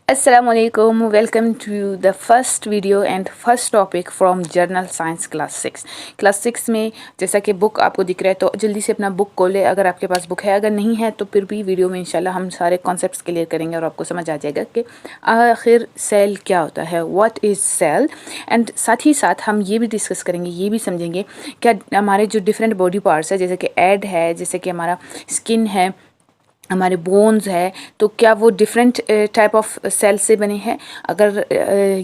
Assalamualaikum. Welcome to the first video and first topic from Journal Science Class 6. Class 6 में जैसा कि book आपको दिख रहा है तो जल्दी से अपना बुक खोले अगर आपके पास बुक है, अगर नहीं है तो फिर भी वीडियो में इंशाल्लाह हम सारे कॉन्सेप्ट्स क्लियर करेंगे और आपको समझ आ जाएगा कि आखिर सेल क्या होता है, व्हाट इज़ सेल। एंड साथ ही साथ हम ये भी डिस्कस करेंगे, ये भी समझेंगे क्या हमारे जो डिफरेंट बॉडी पार्ट्स है जैसे कि हेड है, जैसे कि हमारा स्किन है, हमारे बोन्स है, तो क्या वो डिफरेंट टाइप ऑफ सेल से बने हैं। अगर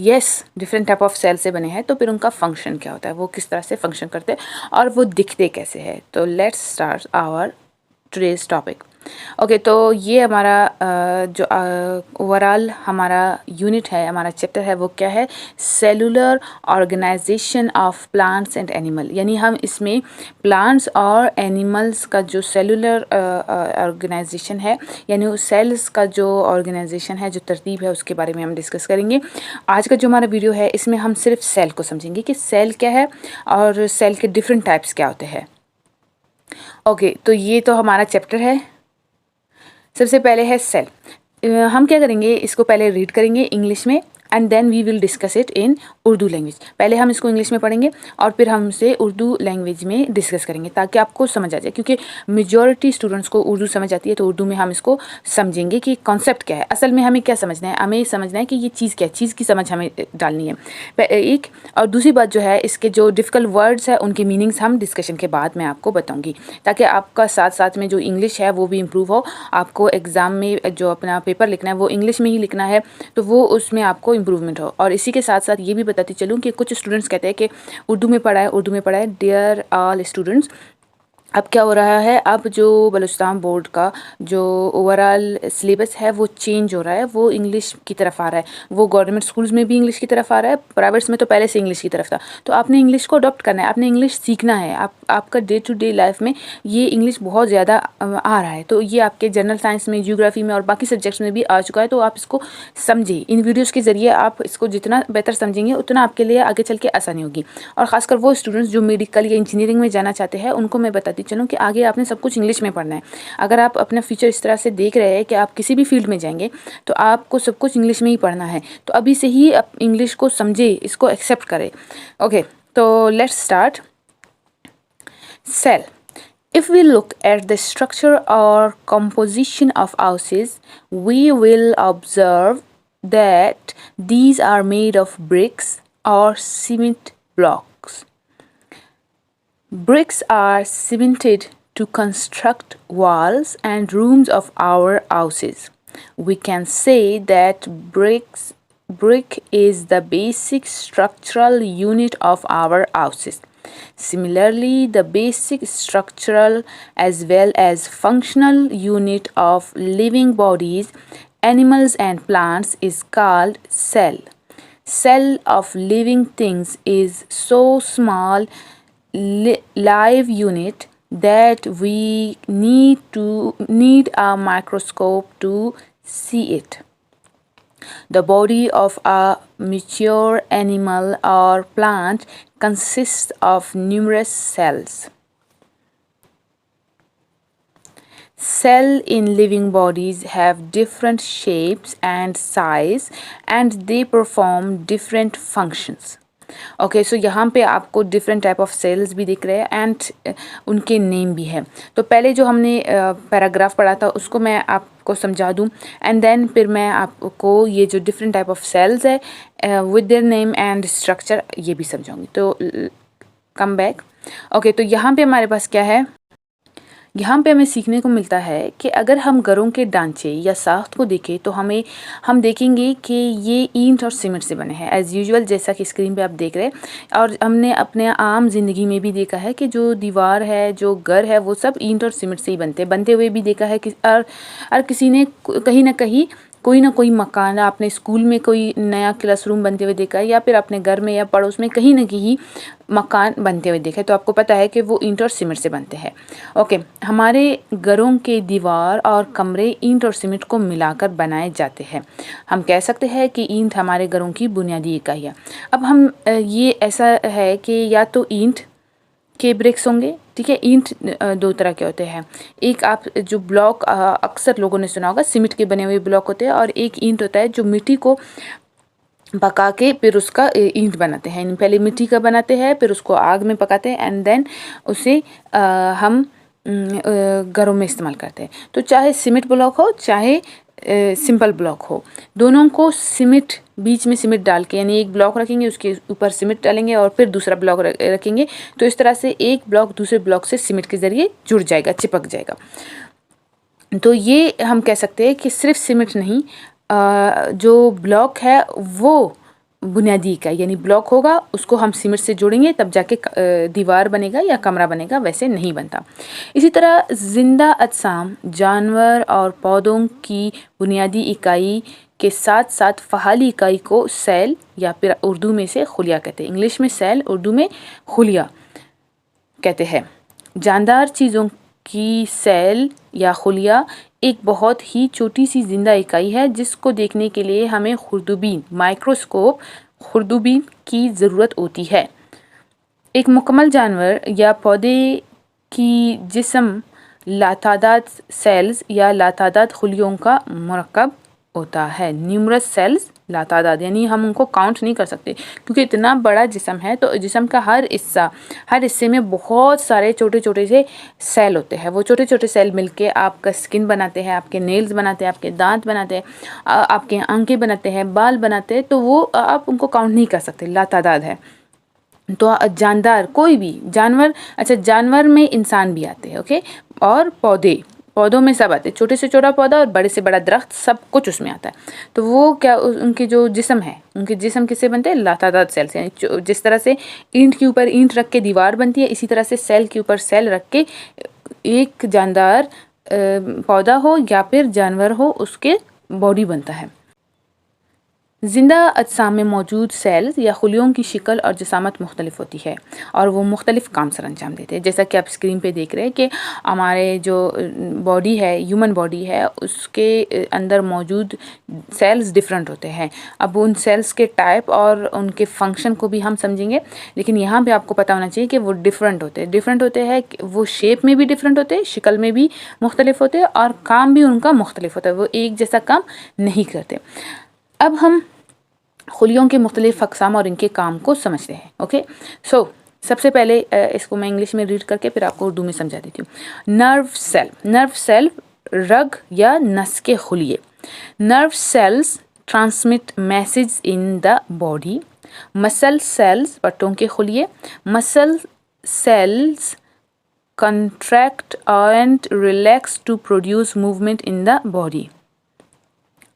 yes different type of cell से बने हैं तो फिर उनका फंक्शन क्या होता है, वो किस तरह से फंक्शन करते हैं और वो दिखते कैसे हैं। तो let's start our today's topic. Okay, तो ये हमारा जो ओवरऑल हमारा यूनिट है, हमारा चैप्टर है, वो क्या है, cellular organisation of plants and animal. यानी हम इसमें प्लांट्स और एनिमल्स का जो सेलुलर ऑर्गेनाइजेशन है, यानी उस सेल्स का जो ऑर्गेनाइजेशन है, जो तरतीब है, उसके बारे में हम डिस्कस करेंगे। आज का जो हमारा वीडियो है इसमें हम सिर्फ सेल को समझेंगे कि सेल क्या है और सेल के डिफरेंट टाइप्स क्या होते हैं। ओके, तो ये तो हमारा चैप्टर है। सबसे पहले है सेल। हम क्या करेंगे, इसको पहले रीड करेंगे इंग्लिश में and then we will discuss it in Urdu language. पहले हम इसको इंग्लिश में पढ़ेंगे और फिर हम इसे उर्दू लैंग्वेज में डिस्कस करेंगे ताकि आपको समझ आ जाए, क्योंकि मेजॉरिटी स्टूडेंट्स को उर्दू समझ आती है। तो उर्दू में हम इसको समझेंगे कि कॉन्सेप्ट क्या है, असल में हमें क्या समझना है। हमें समझना है कि ये चीज़ क्या है, चीज़ की समझ हमें डालनी है एक। और दूसरी बात जो है, इसके जो डिफ़िकल्ट वर्ड्स है उनके मीनिंग्स हम डिस्कशन के बाद मैं आपको बताऊँगी, ताकि आपका साथ साथ में जो इंग्लिश है वो भी इम्प्रूव हो। आपको एग्ज़ाम में जो अपना पेपर लिखना है वो इंग्लिश में ही लिखना है, तो वो उसमें आपको इम्प्रूवमेंट हो। और इसी के साथ साथ ये भी बताती चलूँ कि कुछ स्टूडेंट्स कहते हैं कि उर्दू में पढ़ा है, उर्दू में पढ़ा है। डियर ऑल स्टूडेंट्स, अब क्या हो रहा है, अब जो बलूचिस्तान बोर्ड का जो ओवरऑल सिलेबस है वो चेंज हो रहा है, वो इंग्लिश की तरफ आ रहा है। वो गवर्नमेंट स्कूल्स में भी इंग्लिश की तरफ आ रहा है, प्राइवेट्स में तो पहले से इंग्लिश की तरफ था। तो आपने इंग्लिश को अडॉप्ट करना है, आपने इंग्लिश सीखना है। आपका डे टू डे लाइफ में ये इंग्लिश बहुत ज़्यादा आ रहा है। तो ये आपके जनरल साइंस में, ज्योग्राफी में और बाकी सब्जेक्ट्स में भी आ चुका है। तो आप इसको समझिए, इन वीडियोज़ के ज़रिए आप इसको जितना बेहतर समझेंगे उतना आपके लिए आगे चल के आसानी होगी। और ख़ासकर वो स्टूडेंट्स जो मेडिकल या इंजीनियरिंग में जाना चाहते हैं उनको मैं बताती चलूँ कि आगे आपने सब कुछ इंग्लिश में पढ़ना है। अगर आप अपना फ्यूचर इस तरह से देख रहे हैं कि आप किसी भी फील्ड में जाएंगे तो आपको सब कुछ इंग्लिश में ही पढ़ना है। तो अभी से ही आप इंग्लिश को समझे, इसको एक्सेप्ट करें। ओके, तो let's start. Cell. If we look at the structure or composition of houses, we will observe that these are made of bricks or cement blocks. Bricks are cemented to construct walls and rooms of our houses. We can say that brick is the basic structural unit of our houses. Similarly, the basic structural as well as functional unit of living bodies, animals and plants is called cell. Cell of living things is so small live unit that we need a microscope to see it. The body of a mature animal or plant consists of numerous cells. Cells in living bodies have different shapes and size and they perform different functions. Okay, so यहाँ पे आपको different type of sales भी दिख रहे हैं and उनके name भी है। तो पहले जो हमने पैराग्राफ पढ़ा था उसको मैं आपको समझा दूँ एंड देन फिर मैं आपको ये जो डिफरेंट टाइप ऑफ सेल्स है with their name and structure ये भी समझाऊंगी। तो कम बैक। ओके, तो यहाँ पे हमारे पास क्या है, यहाँ पे हमें सीखने को मिलता है कि अगर हम घरों के ढांचे या साख्त को देखें तो हम देखेंगे कि ये ईंट और सीमेंट से बने हैं एज़ यूजुअल, जैसा कि स्क्रीन पे आप देख रहे हैं। और हमने अपने आम जिंदगी में भी देखा है कि जो दीवार है, जो घर है, वो सब ईंट और सीमेंट से ही बनते हुए भी देखा है कि और किसी ने कहीं ना कहीं कोई ना कोई मकान, आपने स्कूल में कोई नया क्लासरूम बनते हुए देखा है या फिर अपने घर में या पड़ोस में कहीं ना कहीं मकान बनते हुए देखा है। तो आपको पता है कि वो ईंट और सीमेंट से बनते हैं। ओके, हमारे घरों के दीवार और कमरे ईंट और सीमेंट को मिलाकर बनाए जाते हैं। हम कह सकते हैं कि ईंट हमारे घरों की बुनियादी इकाई है। अब हम ये ऐसा है कि या तो ईंट के ब्रिक्स होंगे, ठीक है। ईंट दो तरह के होते हैं, एक आप जो ब्लॉक अक्सर लोगों ने सुना होगा सीमेंट के बने हुए ब्लॉक होते हैं, और एक ईंट होता है जो मिट्टी को पका के फिर उसका ईंट बनाते हैं। पहले मिट्टी का बनाते हैं, फिर उसको आग में पकाते हैं, एंड देन उसे हम घरों में इस्तेमाल करते हैं। तो चाहे सीमेंट ब्लॉक हो चाहे सिंपल ब्लॉक हो, दोनों को सीमेंट, बीच में सीमेंट डाल के, यानी एक ब्लॉक रखेंगे उसके ऊपर सीमेंट डालेंगे और फिर दूसरा ब्लॉक रखेंगे, तो इस तरह से एक ब्लॉक दूसरे ब्लॉक से सीमेंट के ज़रिए जुड़ जाएगा, चिपक जाएगा। तो ये हम कह सकते हैं कि सिर्फ सीमेंट नहीं, जो ब्लॉक है वो बुनियादी इकाई, यानी ब्लॉक होगा उसको हम सीमेंट से जोड़ेंगे तब जाके दीवार बनेगा या कमरा बनेगा, वैसे नहीं बनता। इसी तरह जिंदा अजसाम, जानवर और पौधों की बुनियादी इकाई के साथ साथ फ़हाली इकाई को सेल या फिर उर्दू में से खुलिया कहते हैं। इंग्लिश में सेल, उर्दू में खुलिया कहते हैं। जानदार चीज़ों की सेल या खुलिया एक बहुत ही छोटी सी जिंदा इकाई है जिसको देखने के लिए हमें खुर्दबीन, माइक्रोस्कोप खुर्दबीन की ज़रूरत होती है। एक मुकम्मल जानवर या पौधे की जिस्म लातादाद सेल्स या लातादाद खुलियों का मरकब होता है। न्यूमरस सेल्स, लातादाद, यानी हम उनको काउंट नहीं कर सकते क्योंकि इतना बड़ा जिस्म है, तो जिस्म का हर हिस्से में बहुत सारे छोटे छोटे से सेल होते हैं। वो छोटे छोटे सेल मिलके आपका स्किन बनाते हैं, आपके नेल्स बनाते हैं, आपके दांत बनाते हैं, आपके आंखें बनाते हैं, बाल बनाते हैं, तो वो आप उनको काउंट नहीं कर सकते, लातादाद है। तो जानदार कोई भी जानवर, अच्छा जानवर में इंसान भी आते हैं, ओके, और पौधों में सब आते हैं, छोटे से छोटा पौधा और बड़े से बड़ा दरख्त, सब कुछ उसमें आता है। तो वो क्या, उनके जो जिस्म है, उनके जिस्म किससे बनते हैं, लातादाद सेल से। यानी जिस तरह से ईंट के ऊपर ईंट रख के दीवार बनती है, इसी तरह से सेल के ऊपर सेल रख के एक जानदार पौधा हो या फिर जानवर हो, उसके बॉडी बनता है। जिंदा अजसाम में मौजूद सेल्स या खुलियों की शक्ल और जसामत मुख्तलिफ होती है और वो मुख्तलिफ काम सर अंजाम देते हैं। जैसा कि आप स्क्रीन पे देख रहे हैं कि हमारे जो बॉडी है, ह्यूमन बॉडी है, उसके अंदर मौजूद सेल्स डिफरेंट होते हैं। अब उन सेल्स के टाइप और उनके फंक्शन को भी हम समझेंगे, लेकिन यहाँ पे आपको पता होना चाहिए कि वो डिफरेंट होते हैं, वो शेप में भी डिफरेंट होते हैं, शक्ल में भी मुख्तलिफ होते हैं और काम भी उनका मुख्तलिफ होता है, वो एक जैसा काम नहीं करते। अब हम खुलियों के मुख्तलिफ अक़साम और इनके काम को समझते हैं। ओके, सो सबसे पहले इसको मैं इंग्लिश में रीड करके फिर आपको उर्दू में समझा देती हूँ। नर्व सेल रग या नस के खुलिये। Nerve cells transmit message in the body. Muscle cells पट्टों के खुलिये। Muscle cells contract and relax to produce movement in the body.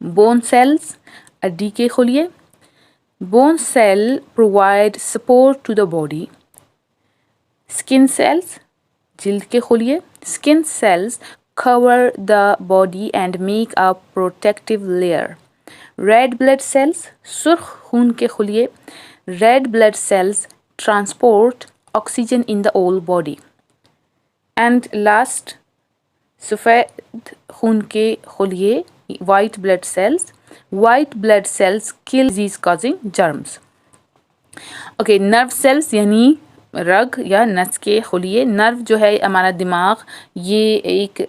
Bone cells हड्डी के खुलिये। Bone cell provide support to the body. Skin cells जिल्द के खुलिये। Skin cells cover the body and make a protective layer. Red blood cells सुर्ख खून के खुलिये। Red blood cells transport oxygen in the whole body. And last सफ़ेद खून के खुलिये white blood cells. White blood cells kill disease causing germs. Okay, nerve cells यानी रग या नस के खुलिये। नर्व जो है हमारा दिमाग, ये एक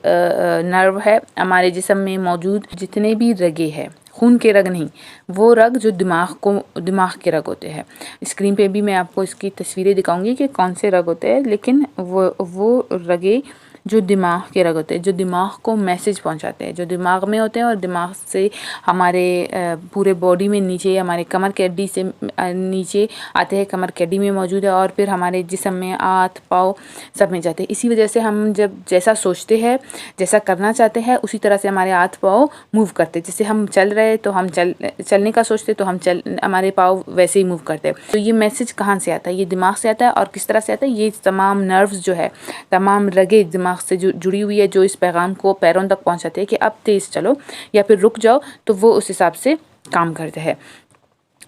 नर्व है। हमारे जिस्म में मौजूद जितने भी रगे हैं, खून के रग नहीं, वो रग जो दिमाग के रग होते हैं। स्क्रीन पे भी मैं आपको इसकी तस्वीरें दिखाऊंगी कि कौन से रग होते हैं, लेकिन वो रगे जो दिमाग के रग होते हैं, जो दिमाग को मैसेज पहुंचाते हैं, जो दिमाग में होते हैं और दिमाग से हमारे पूरे बॉडी में नीचे, हमारे कमर की हड्डी से नीचे आते हैं, कमर की हड्डी में मौजूद है और फिर हमारे जिस्म में हाथ पाँव सब में जाते हैं। इसी वजह से हम जब जैसा सोचते हैं, जैसा करना चाहते हैं, उसी तरह से हमारे हाथ पाँव मूव करते हैं। जैसे हम चल रहे तो हम चलने का सोचते तो हमारे पाँव वैसे ही मूव करते हैं। तो ये मैसेज कहाँ से आता है, ये दिमाग से आता है। और किस तरह से आता है, ये तमाम नर्व्स जो है, तमाम रगे दिमाग से जुड़ी हुई है, जो इस पैगाम को पैरों तक पहुंचाते हैं कि अब तेज़ चलो या फिर रुक जाओ, तो वो उस हिसाब से काम करते हैं।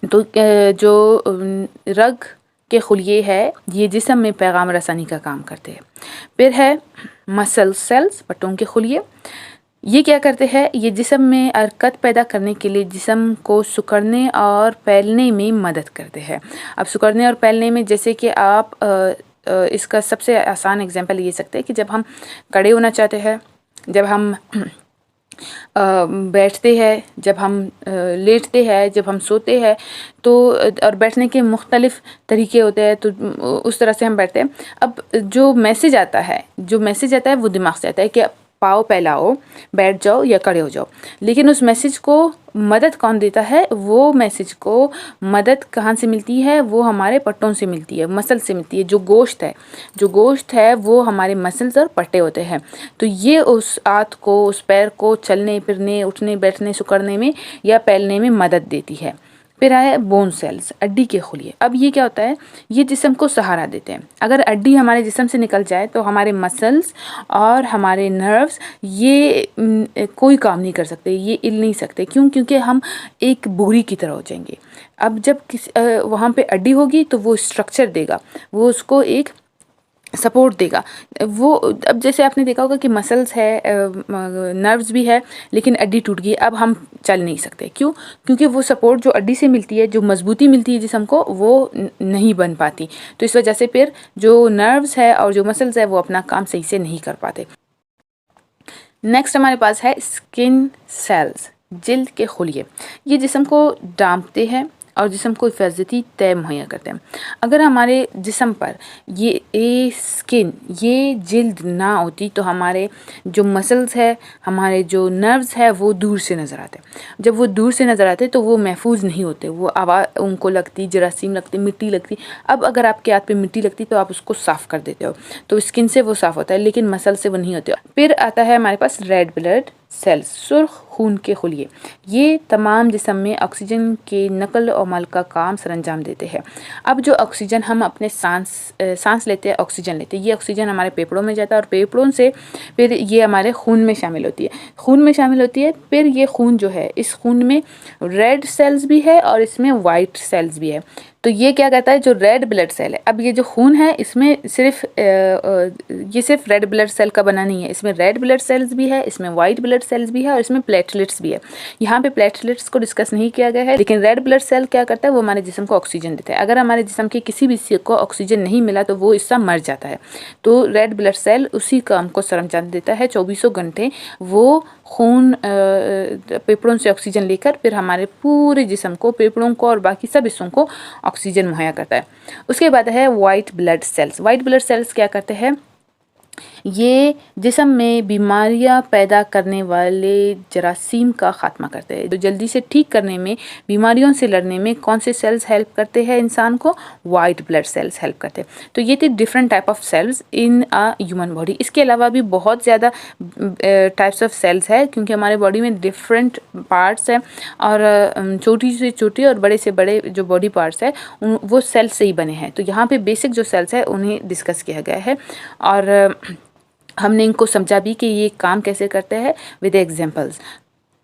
तो जो रग के खुलिये है, ये जिस्म में पैगाम रसानी का काम करते हैं। फिर है मसल सेल्स पट्टों के खुलिये। ये क्या करते हैं, ये जिस्म में हरकत पैदा करने के लिए जिस्म को सिकुड़ने और फैलने में मदद करते हैं। अब सिकुड़ने और फैलने में, जैसे कि आप इसका सबसे आसान एग्जांपल ये सकते हैं कि जब हम खड़े होना चाहते हैं, जब हम बैठते हैं, जब हम लेटते हैं, जब हम सोते हैं, तो और बैठने के मुख्तलिफ़ तरीके होते हैं, तो उस तरह से हम बैठते हैं। अब जो मैसेज आता है वो दिमाग से आता है कि पाँव फैलाओ, बैठ जाओ या खड़े हो जाओ। लेकिन उस मैसेज को मदद कौन देता है? वो मैसेज को मदद कहाँ से मिलती है? वो हमारे पट्टों से मिलती है, मसल से मिलती है। जो गोश्त है वो हमारे मसल्स और पट्टे होते हैं। तो ये उस हाथ को, उस पैर को चलने फिरने, उठने बैठने, सिकुड़ने में या फैलने में मदद देती है। फिर आए बोन सेल्स, हड्डी के खुलिये। अब ये क्या होता है? ये जिस्म को सहारा देते हैं। अगर हड्डी हमारे जिस्म से निकल जाए तो हमारे मसल्स और हमारे नर्व्स ये कोई काम नहीं कर सकते, ये हिल नहीं सकते। क्यों? क्योंकि हम एक बोरी की तरह हो जाएंगे। अब जब वहाँ पे हड्डी होगी तो वो स्ट्रक्चर देगा, वो उसको एक सपोर्ट देगा। वो अब जैसे आपने देखा होगा कि मसल्स है, नर्व्स भी है, लेकिन हड्डी टूट गई, अब हम चल नहीं सकते। क्यों? क्योंकि वो सपोर्ट जो हड्डी से मिलती है, जो मजबूती मिलती है जिस्म को, वो नहीं बन पाती। तो इस वजह से फिर जो नर्व्स है और जो मसल्स है वो अपना काम सही से नहीं कर पाते। नेक्स्ट हमारे पास है स्किन सेल्स, जिल्द के खुलिये। ये जिस्म को डांपते हैं और जिस्म को हिफाजती तय मुहैया करते हैं। अगर हमारे जिस्म पर ये स्किन, ये जिल्द ना होती तो हमारे जो मसल्स है, हमारे जो नर्व्स है, वो दूर से नज़र आते। जब वो दूर से नज़र आते तो वो महफूज नहीं होते, वो आवाज़ उनको लगती, जरासीम लगती, मिट्टी लगती। अब अगर आपके हाथ पे मिट्टी लगती तो आप उसको साफ़ कर देते हो, तो स्किन से वो साफ़ होता है, लेकिन मसल से वो नहीं होते। फिर आता है हमारे पास रेड ब्लड सेल्स, सुर्ख खून के खुलिये। ये तमाम जिस्म में ऑक्सीजन के नकल और अमल का काम सरंजाम देते हैं। अब जो ऑक्सीजन हम अपने सांस लेते हैं, ऑक्सीजन लेते हैं, ये ऑक्सीजन हमारे फेफड़ों में जाता है और फेफड़ों से फिर ये हमारे खून में शामिल होती है। फिर ये खून जो है, इस खून में रेड सेल्स भी है और इसमें वाइट सेल्स भी है। तो ये क्या कहता है? जो रेड ब्लड सेल है, अब ये जो खून है इसमें ये सिर्फ रेड ब्लड सेल का बना नहीं है, इसमें रेड ब्लड सेल्स भी है, इसमें वाइट ब्लड सेल्स भी है और इसमें प्लेटलेट्स भी है। यहाँ पे प्लेटलेट्स को डिस्कस नहीं किया गया है, लेकिन रेड ब्लड सेल क्या करता है? वो हमारे जिस्म को ऑक्सीजन देता है। अगर हमारे जिस्म के किसी भी हिस्से को ऑक्सीजन नहीं मिला तो वो हिस्सा मर जाता है। तो रेड ब्लड सेल उसी काम को सरंजाम देता है। 24 घंटे वो खून फेफड़ों से ऑक्सीजन लेकर फिर हमारे पूरे जिस्म को, फेफड़ों को और बाकी सब हिस्सों को ऑक्सीजन मुहैया करता है। उसके बाद है white blood cells. White blood cells क्या करते हैं? ये जिस्म में बीमारियां पैदा करने वाले जरासीम का खात्मा करते हैं। तो जल्दी से ठीक करने में, बीमारियों से लड़ने में कौन से सेल्स हेल्प करते हैं इंसान को? वाइट ब्लड सेल्स हेल्प करते हैं। तो ये थे different type of cells in a human body. इसके अलावा भी बहुत ज़्यादा टाइप्स ऑफ सेल्स है, क्योंकि हमारे बॉडी में डिफरेंट पार्ट्स हैं और छोटी से छोटी और बड़े से बड़े जो बॉडी पार्ट्स है वो सेल्स से ही बने हैं। तो यहाँ पे बेसिक जो सेल्स है उन्हें डिस्कस किया गया है और हमने इनको समझा भी कि ये काम कैसे करते हैं विद एग्जांपल्स।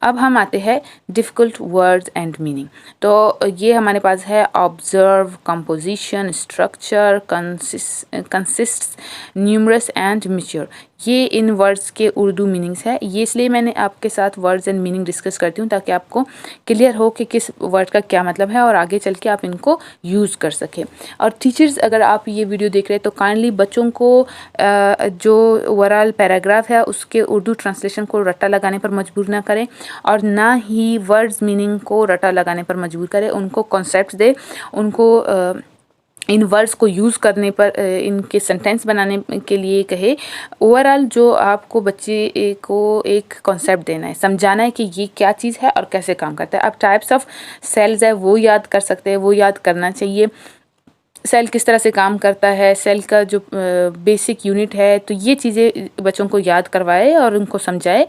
अब हम आते हैं डिफ़िकल्ट वर्ड्स एंड मीनिंग। तो ये हमारे पास है observe, composition, structure, consists, numerous and mature. ये इन वर्ड्स के उर्दू मीनिंग्स है। ये इसलिए मैंने आपके साथ वर्ड्स एंड मीनिंग डिस्कस करती हूँ ताकि आपको क्लियर हो कि किस वर्ड का क्या मतलब है और आगे चल के आप इनको यूज़ कर सकें। और टीचर्स, अगर आप ये वीडियो देख रहे हैं तो काइंडली बच्चों को जो ओवरऑल पैराग्राफ है उसके उर्दू ट्रांसलेशन को रट्टा लगाने पर मजबूर ना करें और ना ही वर्ड्स मीनिंग को रट्टा लगाने पर मजबूर करें। उनको कॉन्सेप्ट्स दे, उनको इन वर्ड्स को यूज़ करने पर, इनके सेंटेंस बनाने के लिए कहे। ओवरऑल जो आपको बच्चे को एक कॉन्सेप्ट देना है, समझाना है कि ये क्या चीज़ है और कैसे काम करता है। अब टाइप्स ऑफ सेल्स है वो याद कर सकते हैं, वो याद करना चाहिए। सेल किस तरह से काम करता है, सेल का जो बेसिक यूनिट है, तो ये चीज़ें बच्चों को याद करवाए और उनको समझाए।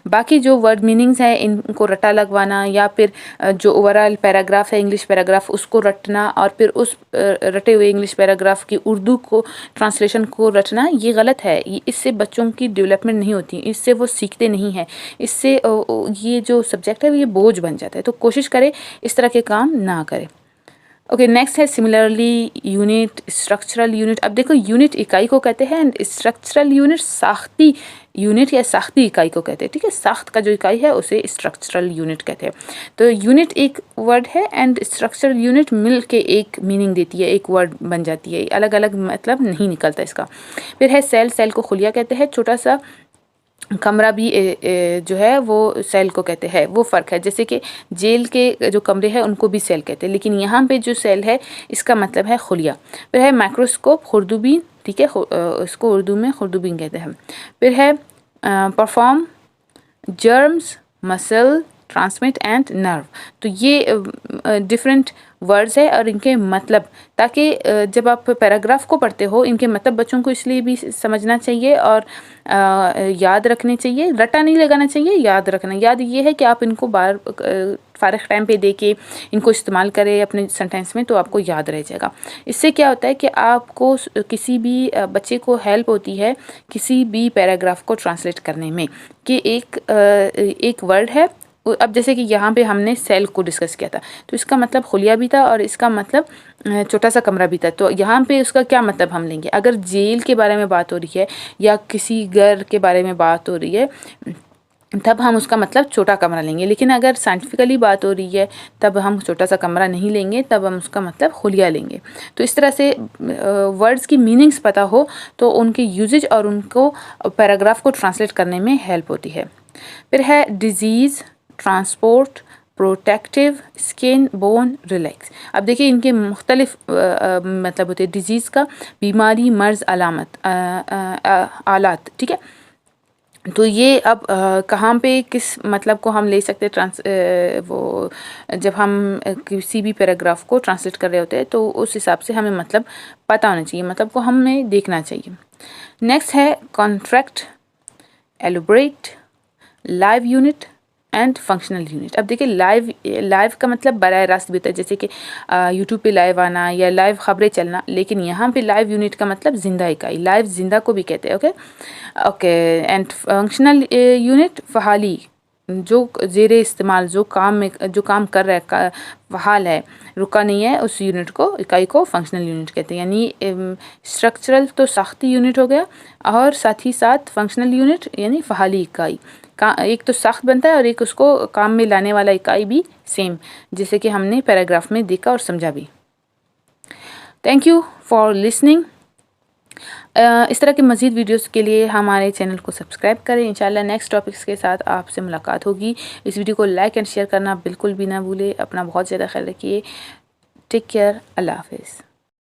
बाकी जो वर्ड मीनिंग्स हैं इनको रट्टा लगवाना या फिर जो ओवरऑल पैराग्राफ है, इंग्लिश पैराग्राफ, उसको रटना और फिर उस रटे हुए इंग्लिश पैराग्राफ की उर्दू को ट्रांसलेशन को रटना, ये गलत है। इससे बच्चों की डेवलपमेंट नहीं होती, इससे वो सीखते नहीं हैं, इससे ये जो सब्जेक्ट है ये बोझ बन जाता है। तो कोशिश करें इस तरह के काम ना करें। ओके, नेक्स्ट है सिमिलरली यूनिट, स्ट्रक्चरल यूनिट। अब देखो यूनिट इकाई को कहते हैं एंड स्ट्रक्चरल यूनिट साख्ती यूनिट या साख्ती इकाई को कहते हैं, ठीक है। साख्त का जो इकाई है उसे स्ट्रक्चरल यूनिट कहते हैं। तो यूनिट एक वर्ड है एंड स्ट्रक्चरल यूनिट मिल के एक मीनिंग देती है, एक वर्ड बन जाती है, अलग अलग मतलब नहीं निकलता इसका। फिर है सेल, सेल को खुलिया कहते हैं। छोटा सा कमरा भी जो है वो सेल को कहते हैं, वो फ़र्क है। जैसे कि जेल के जो कमरे हैं उनको भी सेल कहते हैं, लेकिन यहाँ पे जो सेल है इसका मतलब है खुलिया। फिर है माइक्रोस्कोप, खुर्दुबीन, ठीक है, इसको उर्दू में खुर्दुबीन कहते हैं। फिर है perform, germs, muscle, transmit and nerve. तो ये डिफरेंट वर्ड्स है और इनके मतलब, ताकि जब आप पैराग्राफ को पढ़ते हो इनके मतलब बच्चों को इसलिए भी समझना चाहिए और याद रखने चाहिए। रटा नहीं लगाना चाहिए, याद रखना। याद ये है कि आप इनको बार फारग टाइम पे दे के इनको इस्तेमाल करें अपने सेंटेंस में, तो आपको याद रह जाएगा। इससे क्या होता है कि आपको किसी भी बच्चे को हेल्प होती है किसी भी पैराग्राफ को ट्रांसलेट करने में, कि एक वर्ड है। अब जैसे कि यहाँ पे हमने सेल को डिस्कस किया था, तो इसका मतलब खुलिया भी था और इसका मतलब छोटा सा कमरा भी था। तो यहाँ पे उसका क्या मतलब हम लेंगे? अगर जेल के बारे में बात हो रही है या किसी घर के बारे में बात हो रही है तब हम उसका मतलब छोटा कमरा लेंगे, लेकिन अगर साइंटिफिकली बात हो रही है तब हम छोटा सा कमरा नहीं लेंगे, तब हम उसका मतलब खुलिया लेंगे। तो इस तरह से वर्ड्स की मीनिंग्स पता हो तो उनके यूजेज और उनको पैराग्राफ को ट्रांसलेट करने में हेल्प होती है। फिर है disease, transport, protective, skin, bone, relax. अब देखिए इनके मुख्तलिफ मतलब होते हैं। डिजीज़ का बीमारी, मर्ज़, अलामत, आलात, ठीक है। तो ये अब कहाँ पे किस मतलब को हम ले सकते हैं वो जब हम किसी भी पैराग्राफ को ट्रांसलेट कर रहे होते हैं तो उस हिसाब से हमें मतलब पता होना चाहिए, मतलब को हमें देखना चाहिए। नेक्स्ट है contract, elaborate, live unit and functional unit. अब देखिए लाइव का मतलब बराह रास्त भी होता है, जैसे कि यूट्यूब पे लाइव आना या लाइव ख़बरें चलना, लेकिन यहाँ पे लाइव यूनिट का मतलब जिंदा इकाई, लाइव जिंदा को भी कहते हैं। ओके एंड फंक्शनल यूनिट फ़हाली, जो ज़ेरे इस्तेमाल, जो काम कर रहा है, फ़हाल है, रुका नहीं है, उस यूनिट को, इकाई को फंक्शनल यूनिट कहते हैं। यानी स्ट्रक्चरल तो साख्ती यूनिट हो गया और साथ ही साथ फंक्शनल यूनिट यानी फ़हाली इकाई का, एक तो सख्त बनता है और एक उसको काम में लाने वाला इकाई भी सेम, जैसे कि हमने पैराग्राफ में देखा और समझा भी। Thank you for listening. इस तरह के मज़ीद वीडियोस के लिए हमारे चैनल को सब्सक्राइब करें। इंशाल्लाह नेक्स्ट टॉपिक्स के साथ आपसे मुलाकात होगी। इस वीडियो को लाइक एंड शेयर करना बिल्कुल भी ना भूलें। अपना बहुत ज़्यादा ख्याल रखिए। Take care. अल्लाह हाफिज़।